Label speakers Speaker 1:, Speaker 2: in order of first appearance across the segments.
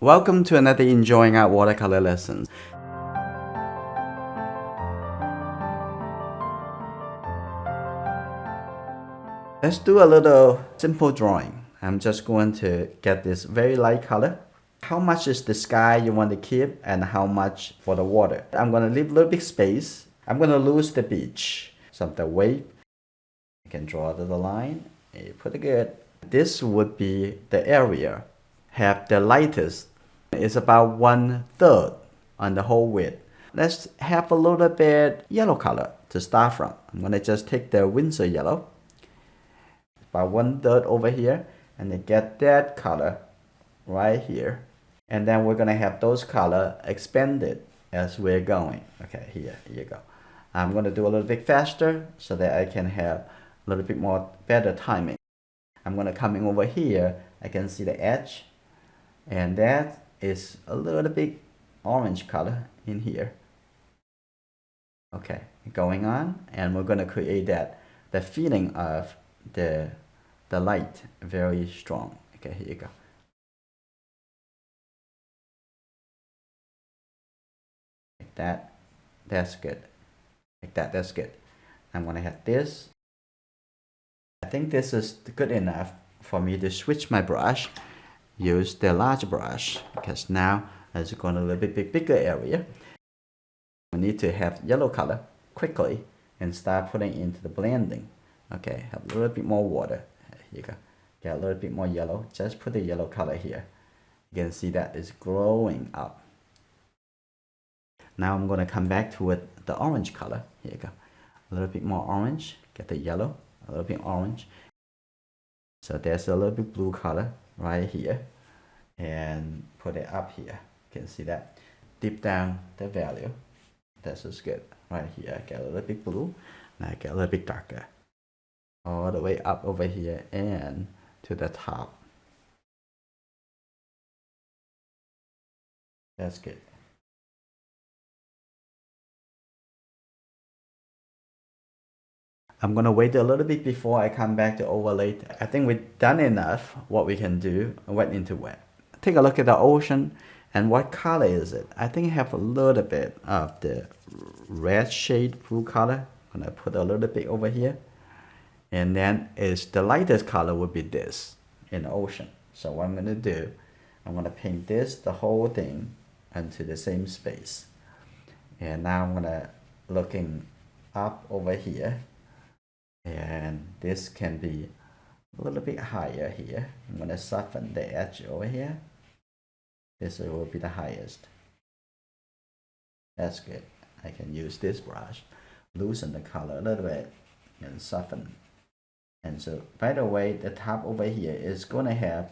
Speaker 1: Welcome to another Enjoying Art watercolor lesson. Let's do a little simple drawing. I'm just going to get this very light color. How much is the sky you want to keep and how much for the water? I'm going to leave a little bit space. I'm going to lose the beach. So the wave, you can draw the line. You put it good. This would be the area. Have the lightest. It's about 1/3 on the whole width. Let's have a little bit yellow color to start from. I'm going to just take the Windsor yellow, about 1/3 over here, and then get that color right here. And then we're going to have those color expanded as we're going. Okay, here you go. I'm going to do a little bit faster so that I can have a little bit more better timing. I'm going to come in over here. I can see the edge, and that is a little bit orange color in here. Okay, going on, and we're going to create the feeling of the light very strong. Okay, here you go. Like that's good. Like that's good. I'm going to have this. I think this is good enough for me to switch my brush. Use the large brush because now it's going to a little bit bigger area. We need to have yellow color quickly and start putting into the blending. Okay, have a little bit more water. Here you go. Get a little bit more yellow. Just put the yellow color here. You can see that it's growing up. Now I'm going to come back to it, the orange color. Here you go. A little bit more orange. Get the yellow. A little bit orange. So there's a little bit blue color right here. And put it up here. You can see that. Deep down the value. This is good. Right here, I get a little bit blue. Now I get a little bit darker. All the way up over here and to the top. That's good. I'm gonna wait a little bit before I come back to overlay. I think we've done enough what we can do wet into wet. Take a look at the ocean and what color is it? I think I have a little bit of the red shade blue color. I'm gonna put a little bit over here. And then is the lightest color would be this in the ocean. So what I'm gonna do, I'm gonna paint this, the whole thing, into the same space. And now I'm gonna looking up over here. And this can be a little bit higher here. I'm gonna soften the edge over here. This will be the highest. That's good. I can use this brush, loosen the color a little bit, and soften. And so, by the way, the top over here is going to have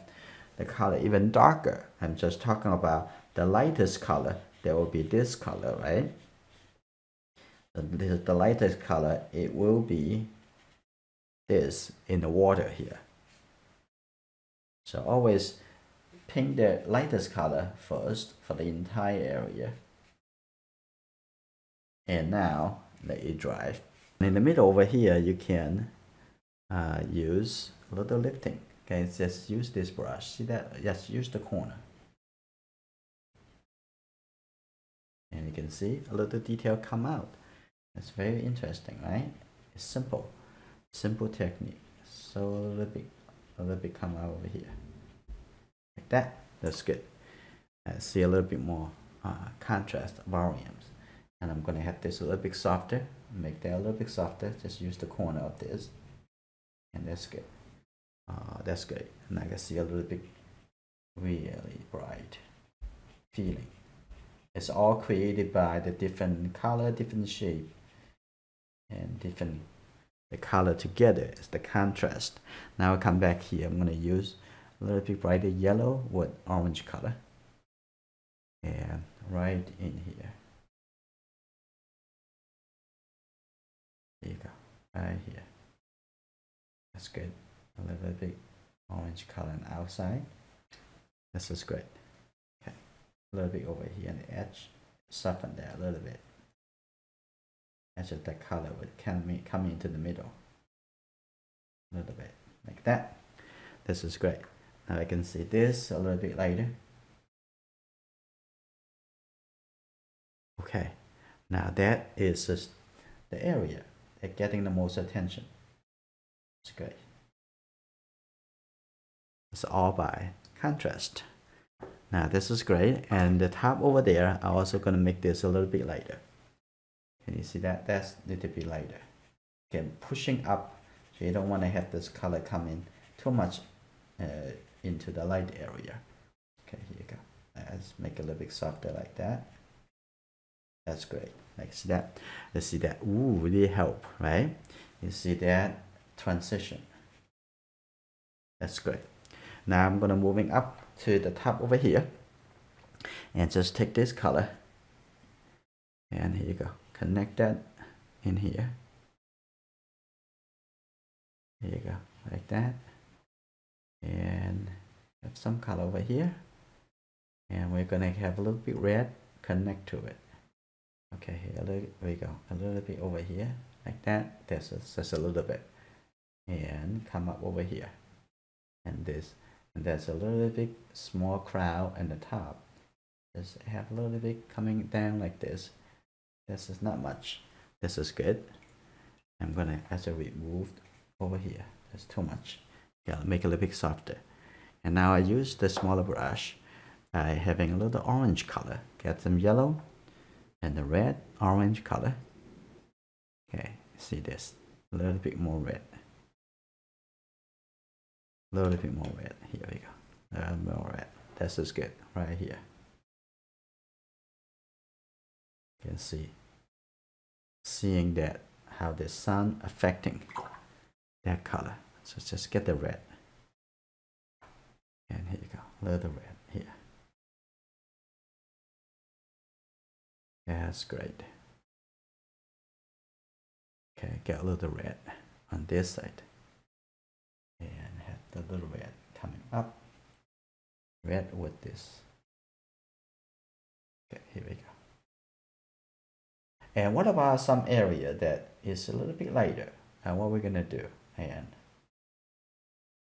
Speaker 1: the color even darker. I'm just talking about the lightest color. There will be this color, right? This is the lightest color. It will be this in the water here. So always paint the lightest color first for the entire area. And now let it dry. And in the middle over here, you can use a little lifting. Okay, just use this brush. See that? Just use the corner. And you can see a little detail come out. It's very interesting, right? It's simple. Simple technique. So a little bit come out over here. Like that. That's good. I see a little bit more contrast volumes. And I'm going to have this a little bit softer. Make that a little bit softer. Just use the corner of this. And that's good. That's good. And I can see a little bit really bright feeling. It's all created by the different color, different shape, and different the color together is the contrast. Now I come back here. I'm going to use a little bit brighter yellow with orange color. And right in here. There you go. Right here. That's good. A little bit orange color on the outside. This is great. Okay. A little bit over here on the edge. Soften that a little bit. Edge of that color would come into the middle. A little bit. Like that. This is great. Now I can see this a little bit lighter. Okay, now that is just the area that's getting the most attention. It's great. It's all by contrast. Now this is great, and the top over there, I'm also gonna make this a little bit lighter. Can you see that? That's a little bit lighter. Again, pushing up, so you don't want to have this color come in too much into the light area. Okay, here you go. Let's make it a little bit softer like that. That's great. Like see that? Let's see that. Ooh, really help, right? You see that transition. That's great. Now I'm gonna moving up to the top over here, and just take this color, and here you go. Connect that in here. Here you go, like that. And have some color over here, and we're gonna have a little bit red. Connect to it. Okay, here there we go. A little bit over here, like that. That's just a little bit, and come up over here, and this, and there's a little bit small crowd at the top. Just have a little bit coming down like this. This is not much. This is good. I'm gonna actually remove over here. That's too much. Yeah, make it a little bit softer. And now I use the smaller brush by having a little orange color. Get some yellow and the red, orange color. Okay, see this. A little bit more red. A little bit more red. Here we go. A little more red. This is good right here. You can see. Seeing that how the sun affecting that color. So just get the red. And here you go. A little red here. That's great. Okay, get a little red on this side. And have the little red coming up. Red with this. Okay, here we go. And what about some area that is a little bit lighter? And what we're gonna do? And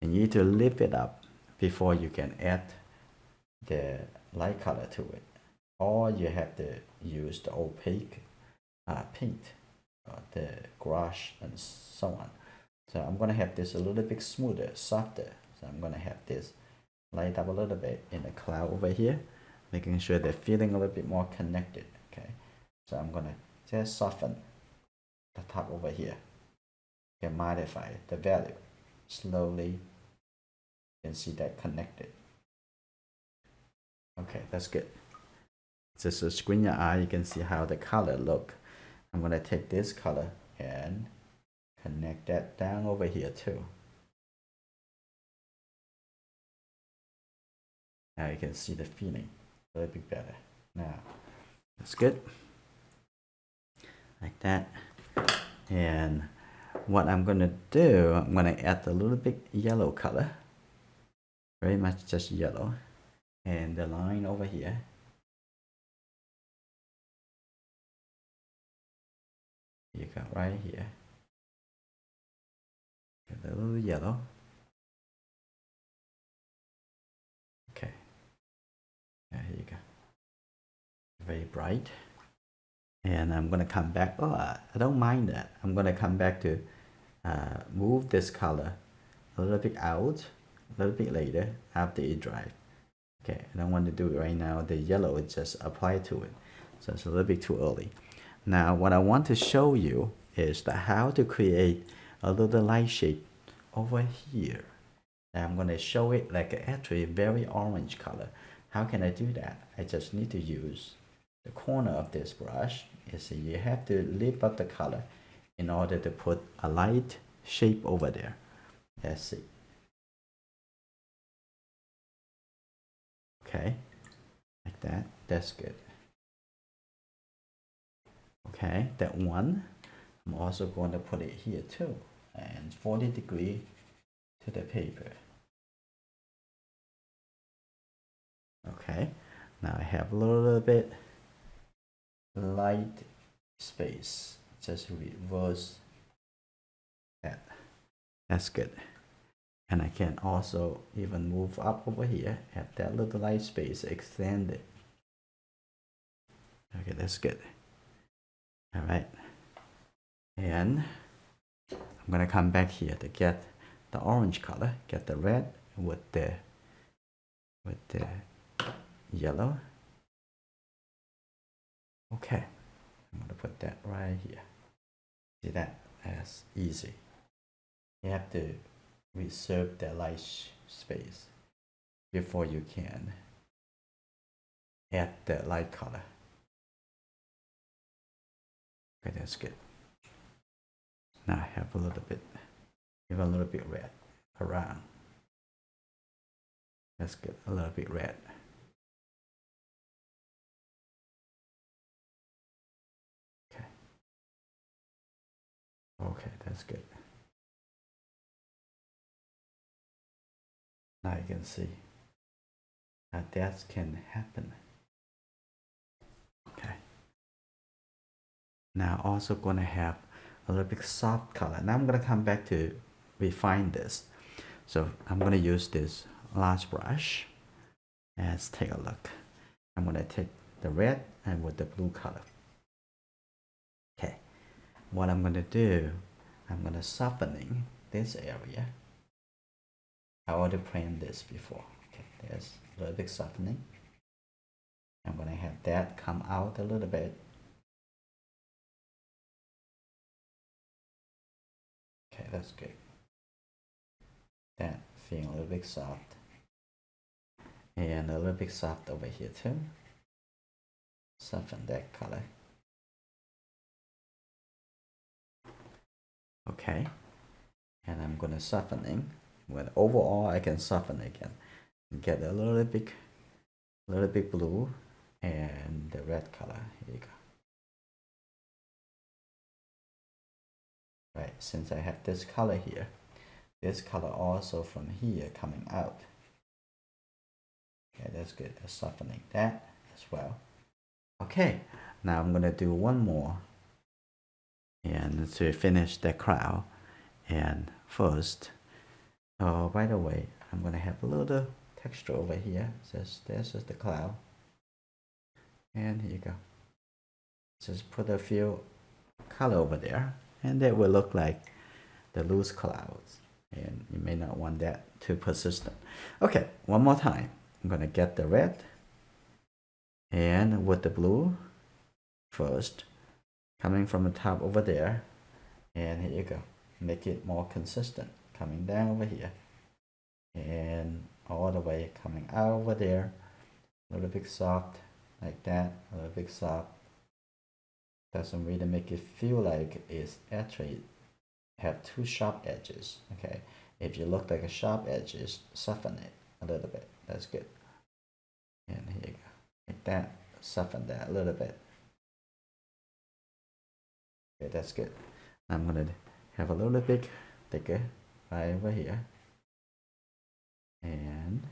Speaker 1: you need to lift it up before you can add the light color to it. Or you have to use the opaque paint, the gouache, and so on. So I'm gonna have this a little bit smoother, softer. So I'm gonna have this light up a little bit in the cloud over here, making sure they're feeling a little bit more connected. Okay, so I'm gonna just soften the top over here. You can modify the value slowly. You can see that connected. Okay, that's good. Just to screen your eye, you can see how the color look. I'm gonna take this color and connect that down over here too. Now you can see the feeling a little bit better. Now, that's good. Like that. And what I'm gonna do, I'm gonna add a little bit yellow color. Very much just yellow. And the line over here. You got right here. Get a little yellow. Okay. Here you go. Very bright. And I'm gonna come back. Oh, I don't mind that. I'm gonna come back to move this color a little bit out, a little bit later after it dries. Okay, I don't want to do it right now. The yellow is just applied to it, so it's a little bit too early. Now, what I want to show you is how to create a little light shape over here. And I'm gonna show it like actually a very orange color. How can I do that? I just need to use the corner of this brush. You see, you have to lift up the color in order to put a light shape over there. Let's see. Okay, like that. That's good. Okay, that one. I'm also going to put it here too, and 40 degrees to the paper. Okay, now I have a little bit light space. Just reverse that. That's good. And I can also even move up over here, have that little light space extended. Okay, that's good. All right. And I'm gonna come back here to get the orange color, get the red with the yellow. Okay, I'm gonna put that right here. See that? That's easy. You have to reserve the light space before you can add the light color. Okay, that's good. Now I have a little bit, even a little bit red around. That's good, a little bit red. Okay. Okay, that's good. Now you can see that can happen. Okay. Now also gonna have a little bit soft color. Now I'm gonna come back to refine this. So I'm gonna use this large brush. Let's take a look. I'm gonna take the red and with the blue color. Okay. What I'm gonna do, I'm gonna softening this area. I already planned this before. Okay, there's a little bit softening. I'm gonna have that come out a little bit. Okay, that's good. That feeling a little bit soft. And a little bit soft over here too. Soften that color. Okay. And I'm gonna softening. When overall I can soften again. Get a little bit blue and the red color. Here you go. Right, since I have this color here, this color also from here coming out. Okay, that's good. Softening that as well. Okay, now I'm gonna do one more and to finish the cloud. And first, oh, by the way, I'm gonna have a little texture over here. Says this is the cloud, and here you go. Just put a few color over there, and that will look like the loose clouds. And you may not want that too persistent. Okay, one more time. I'm gonna get the red and with the blue first, coming from the top over there, and here you go. Make it more consistent, coming down over here and all the way coming out over there. A little bit soft like that, a little bit soft. Doesn't really make it feel like it's actually have two sharp edges. Okay, if you look like a sharp edges, soften it a little bit. That's good. And here you go, like that. Soften that a little bit. Okay, that's good. I'm gonna have a little bit thicker right over here. And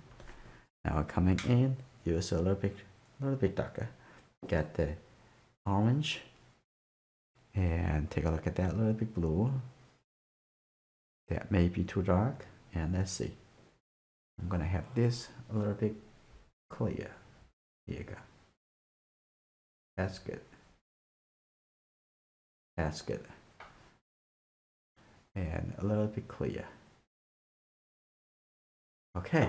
Speaker 1: now coming in, use a little bit darker. Get the orange and take a look at that little bit blue. That may be too dark. And let's see. I'm gonna have this a little bit clear. Here you go. That's good. That's good. And a little bit clear. Okay,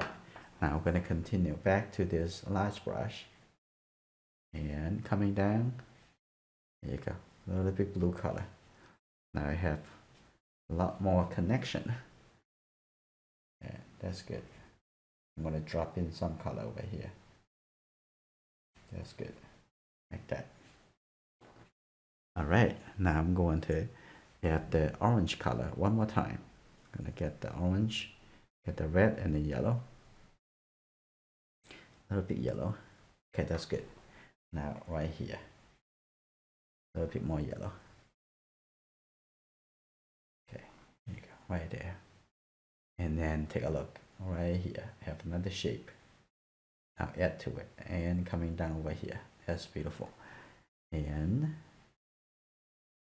Speaker 1: now we're going to continue back to this large brush and coming down. There you go, a little bit blue color. Now I have a lot more connection. Yeah, that's good. I'm going to drop in some color over here. That's good, like that. All right, now I'm going to add the orange color one more time. I'm going to get the orange. Get the red and the yellow. A little bit yellow. Okay, that's good. Now right here. A little bit more yellow. Okay, there you go, right there. And then take a look. Right here. Have another shape. Now add to it. And coming down over here. That's beautiful. And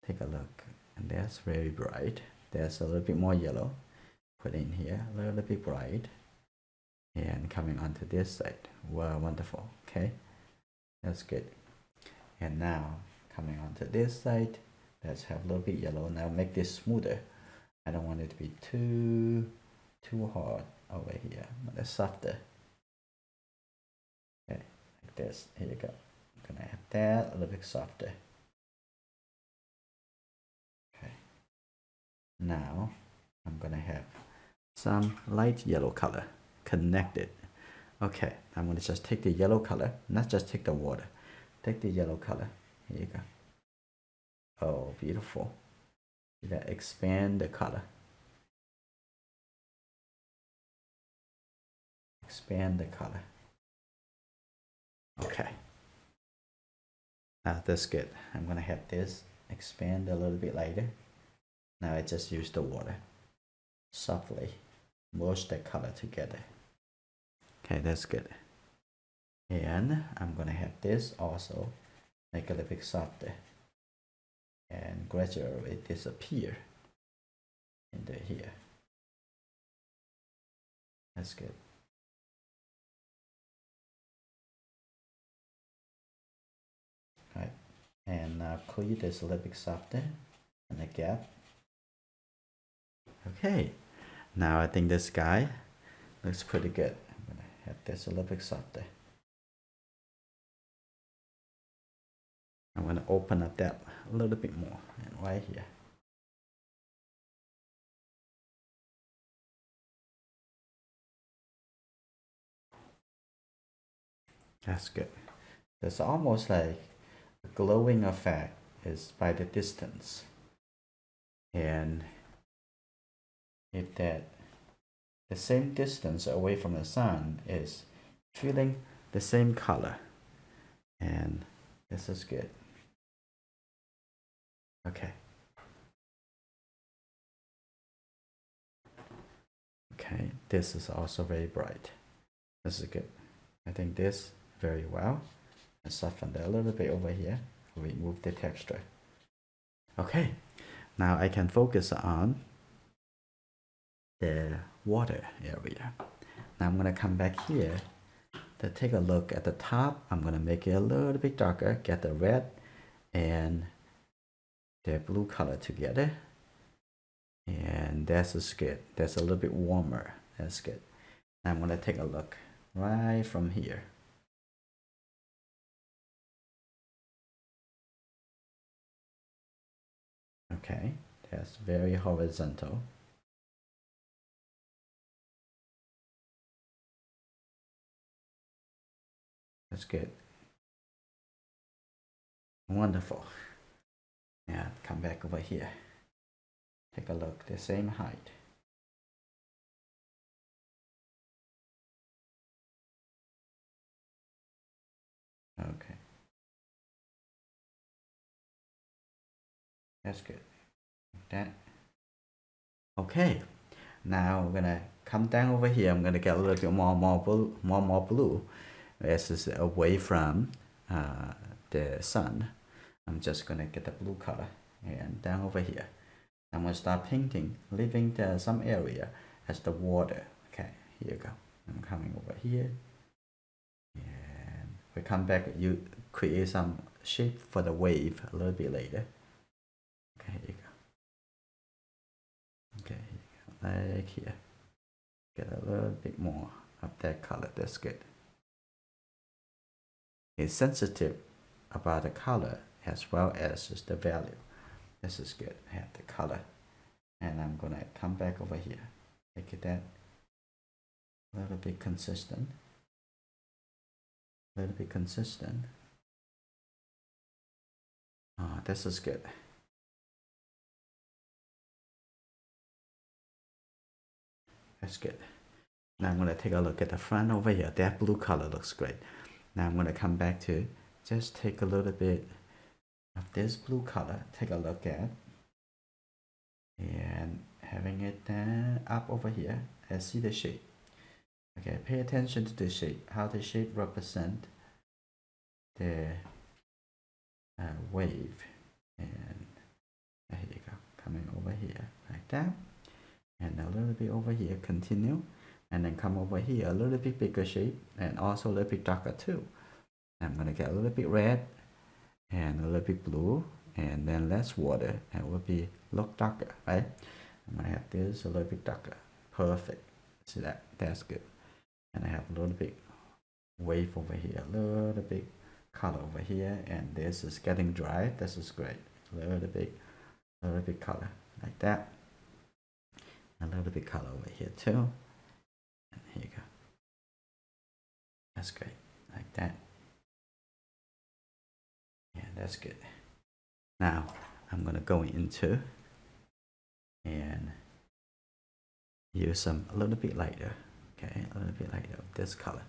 Speaker 1: take a look. And that's very bright. There's a little bit more yellow. Put in here a little bit bright and coming onto this side. Wow, wonderful. Okay, that's good. And now coming onto this side. Let's have a little bit yellow. Now make this smoother. I don't want it to be too hard over here, but it's softer. Okay, like this. Here you go. I'm gonna have that a little bit softer. Okay. Now I'm gonna have some light yellow color connected. Okay, I'm gonna just take the yellow color, not just take the water. Take the yellow color. Here you go. Oh, beautiful. See that? Expand the color. Expand the color. Okay. Now that's good. I'm gonna have this expand a little bit lighter. Now I just use the water. Softly merge the color together. Okay, that's good. And I'm gonna have this also make it a little bit softer and gradually disappear into here. That's good. Right, and now clear this a little bit softer and the gap. Okay, now I think this guy looks pretty good. I'm gonna have this a little bit softer. I'm going to open up that a little bit more and right here. That's good. There's almost like a glowing effect is by the distance. And if that the same distance away from the sun is feeling the same color, and this is good. Okay. Okay, this is also very bright. This is good. I think this very well. And soften that a little bit over here. Remove the texture. Okay, now I can focus on the water area. Now I'm gonna come back here to take a look at the top. I'm gonna make it a little bit darker, get the red and the blue color together. And that's good. That's a little bit warmer. That's good. Now I'm gonna take a look right from here. Okay, that's very horizontal. That's good. Wonderful. Now come back over here. Take a look, the same height. Okay. That's good. Like that. Okay. Now we're gonna come down over here. I'm gonna get a little bit more blue. This is away from the sun. I'm just gonna get the blue color and down over here. I'm gonna start painting, leaving some area as the water. Okay, here you go. I'm coming over here, and we come back. You create some shape for the wave a little bit later. Okay, here you go. Okay, here you go. Like here. Get a little bit more of that color. That's good. It's sensitive about the color as well as just the value. This is good. I have the color, and I'm gonna come back over here. Make it that a little bit consistent. A little bit consistent. Oh, this is good. That's good. Now I'm gonna take a look at the front over here. That blue color looks great. Now I'm gonna come back to just take a little bit of this blue color. Take a look at and having it up over here. I see the shape. Okay, pay attention to the shape. How the shape represent the wave. And here you go. Coming over here like that. And a little bit over here. Continue. And then come over here, a little bit bigger shape, and also a little bit darker too. I'm gonna get a little bit red, and a little bit blue, and then less water, and it will be look darker, right? I'm gonna have this a little bit darker. Perfect. See that? That's good. And I have a little bit wave over here, a little bit color over here, and this is getting dry. This is great. A little bit color like that. A little bit color over here too. And here you go. That's great. Like that. Yeah, that's good. Now I'm gonna go into and use some a little bit lighter. Okay, a little bit lighter of this color.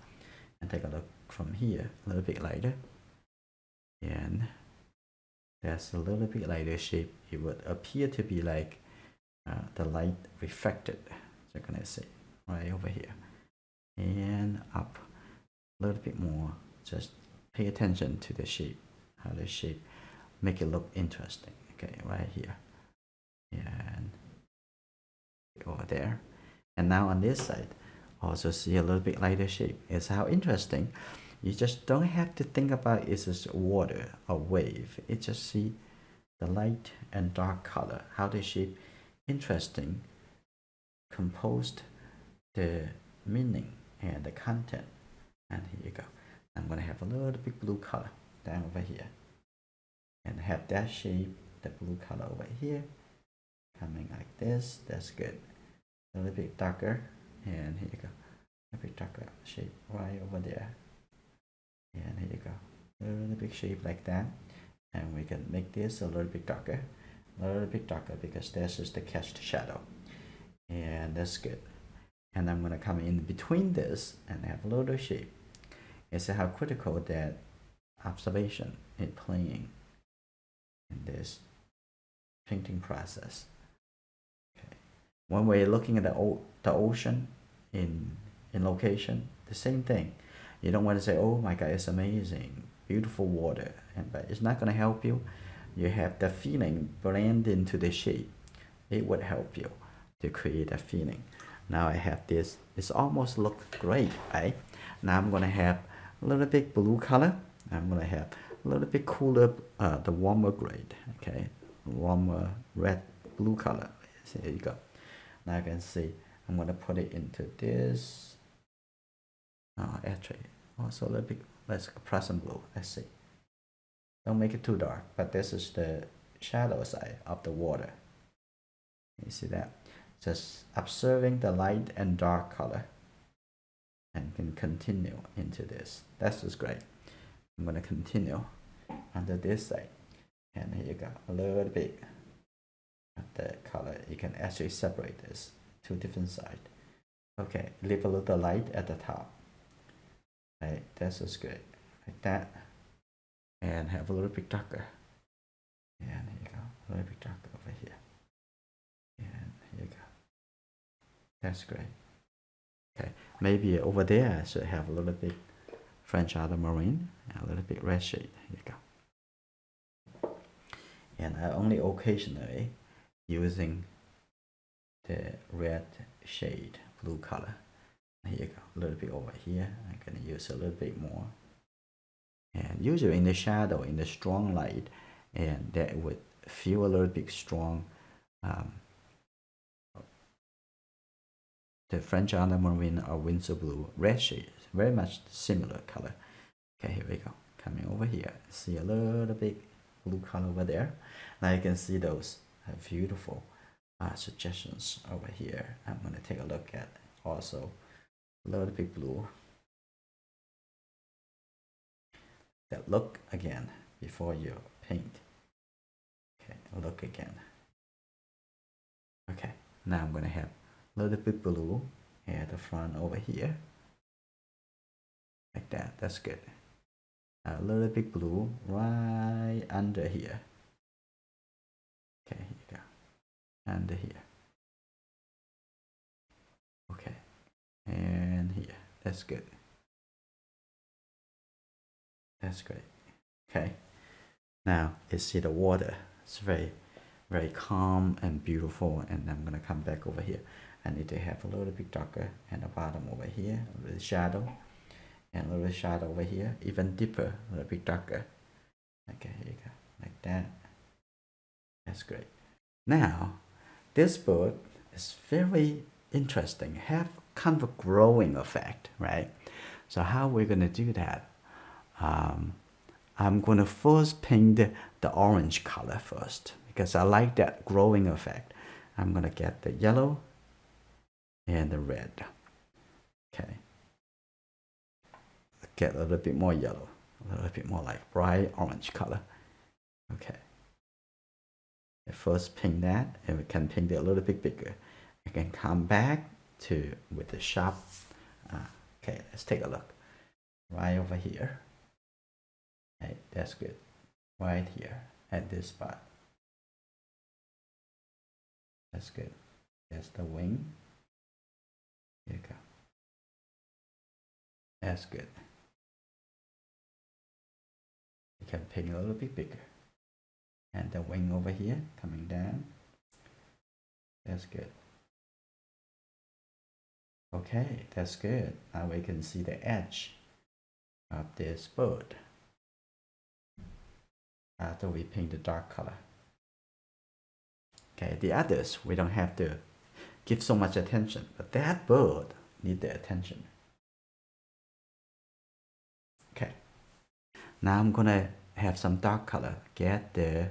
Speaker 1: And take a look from here, a little bit lighter. And that's a little bit lighter shape. It would appear to be like the light reflected. So can I say right over here and up a little bit more. Just pay attention to the shape, how the shape make it look interesting. Okay, right here and over there. And now on this side, also see a little bit lighter shape. It's how interesting. You just don't have to think about it's just water or wave. It just see the light and dark color, how the shape interesting, composed the meaning and the content. And here you go. I'm gonna have a little bit blue color down over here, and have that shape, the blue color over here, coming like this. That's good. A little bit darker, and here you go. A bit darker shape right over there, and here you go. A little bit shape like that, and we can make this a little bit darker, because this is the cast shadow, and that's good. And I'm gonna come in between this and have a little shape. It's how critical that observation in playing in this painting process. Okay. When we're looking at the ocean in location, the same thing. You don't want to say, oh my god, it's amazing, beautiful water, but it's not going to help you. You have the feeling blend into the shape. It would help you to create a feeling. Now I have this. It's almost look great, right? Now I'm going to have a little bit blue color. I'm going to have a little bit cooler, the warmer grade, okay? Warmer red, blue color. So there you go. Now I can see I'm going to put it into this. Actually, also a little bit, let's apply some blue. Let's see. Don't make it too dark, but this is the shadow side of the water. You see that? Just observing the light and dark color, and can continue into this. That's just great. I'm going to continue under this side, and here you go. A little bit of the color. You can actually separate this two different sides. Okay, leave a little light at the top. Right, that's just good. Like that, and have a little bit darker. And here you go, a little bit darker over here. And here you go. That's great. Okay, maybe over there I should have a little bit French ultramarine and a little bit red shade. Here you go. And I only occasionally using the red shade, blue color. Here you go, a little bit over here. I'm gonna use a little bit more. And usually in the shadow, in the strong light, and that would feel a little bit strong. The French ultramarine or Windsor blue, red shade, very much similar color. Okay, here we go. Coming over here, see a little bit blue color over there. Now you can see those beautiful suggestions over here. I'm gonna take a look at also a little bit blue. That look again before you paint. Okay, look again. Okay, now I'm gonna have a little bit blue at the front over here. Like that, that's good. A little bit blue right under here. Okay, here you go. Under here. Okay, and here. That's good. That's great. Okay. Now you see the water. It's very, very calm and beautiful. And I'm gonna come back over here. I need to have a little bit darker at the bottom over here, a little shadow, and a little shadow over here, even deeper, a little bit darker. Okay, here you go, like that. That's great. Now, this bird is very interesting, have kind of a growing effect, right? So how we're gonna do that? I'm gonna first paint the orange color first because I like that growing effect. I'm gonna get the yellow and the red. Okay. Get a little bit more yellow, a little bit more like bright orange color. Okay. First paint that, and we can paint it a little bit bigger. I can come back to with the sharp. Okay, let's take a look. Right over here. Okay, that's good. Right here at this spot. That's good. That's the wing. Here you go. That's good. You can paint a little bit bigger. And the wing over here coming down. That's good. Okay, that's good. Now we can see the edge of this bird after we paint the dark color. Okay, the others we don't have to give so much attention, but that bird needs the attention. Okay, now I'm gonna have some dark color. Get the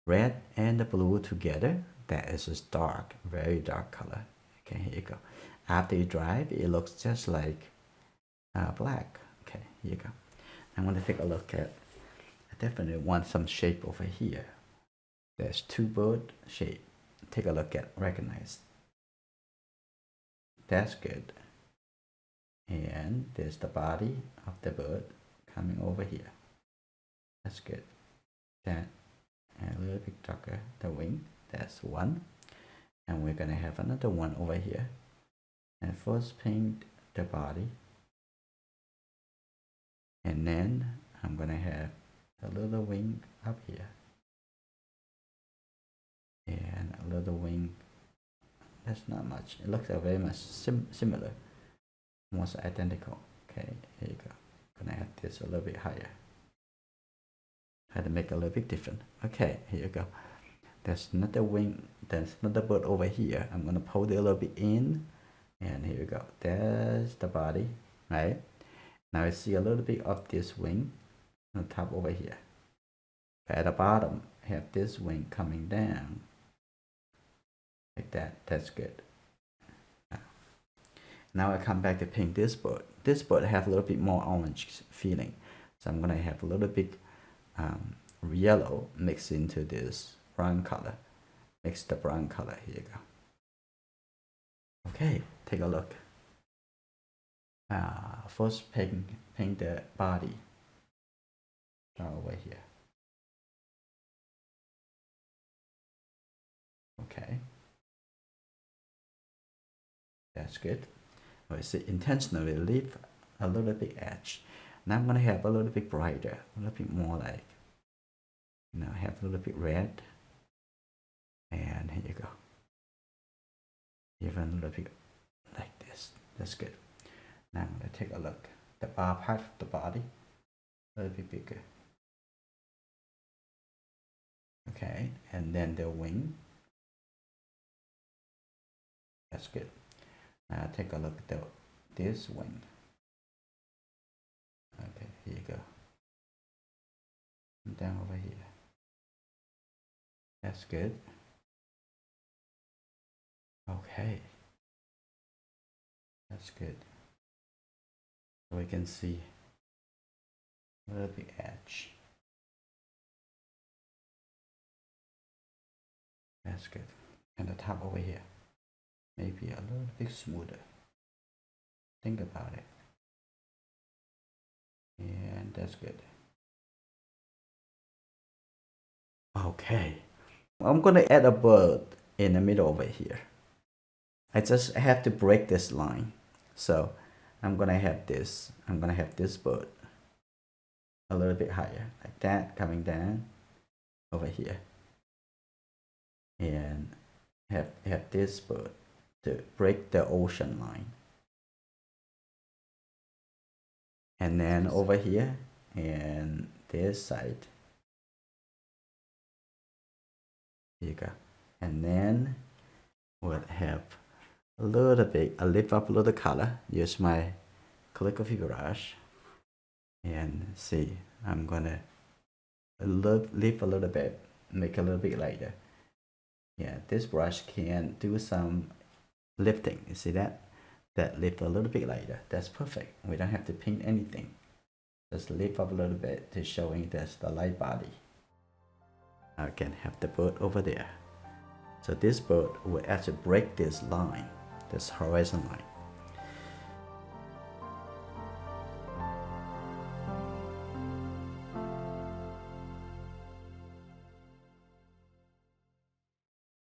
Speaker 1: red and the blue together. That is a dark, very dark color. Okay, here you go. After you dry, it looks just like black. Okay, here you go. I'm gonna take a look at. I definitely want some shape over here. There's two bird shape. Take a look at, recognize. That's good. And there's the body of the bird coming over here. That's good. That, and a little bit darker, the wing. That's one. And we're gonna have another one over here. And first paint the body. And then I'm gonna have a little wing up here. And a little wing. That's not much. It looks very much similar. Almost identical. Okay, here you go. Gonna have this a little bit higher. Try to make it a little bit different. Okay, here you go. There's another wing. There's another bird over here. I'm gonna pull it a little bit in. And here you go. There's the body, right? Now I see a little bit of this wing on the top over here. At the bottom, have this wing coming down. Like that. That's good. Now I come back to paint this bird. This bird have a little bit more orange feeling. So I'm gonna have a little bit yellow mixed into this brown color. Mix the brown color. Here you go. Okay, take a look. First paint the body over here. Okay, that's good. I see intentionally leave a little bit edge. Now I'm gonna have a little bit brighter, a little bit more like, have a little bit red. And here you go. Even a little bit like this. That's good. Now I'm gonna take a look. The bar part of the body, a little bit bigger. Okay, and then the wing. That's good. Now take a look at this wing. Okay, here you go. And down over here. That's good. Okay. That's good. So we can see a little bit edge. That's good. And the top over here. Maybe a little bit smoother. Think about it. And that's good. Okay. I'm gonna add a bird in the middle over here. I just have to break this line. So I'm gonna have this. I'm gonna have this bird a little bit higher, like that, coming down over here. And have this bird to break the ocean line. And then over here and this side, Here you go. And then we'll have a little bit, I lift up a little color, use my calligraphy brush, and see, I'm gonna lift a little bit, make a little bit lighter. Yeah, this brush can do some lifting, you see that? That lift a little bit lighter, that's perfect. We don't have to paint anything. Just lift up a little bit to showing that's the light body. I can have the boat over there. So this boat will actually break this line, this horizon line.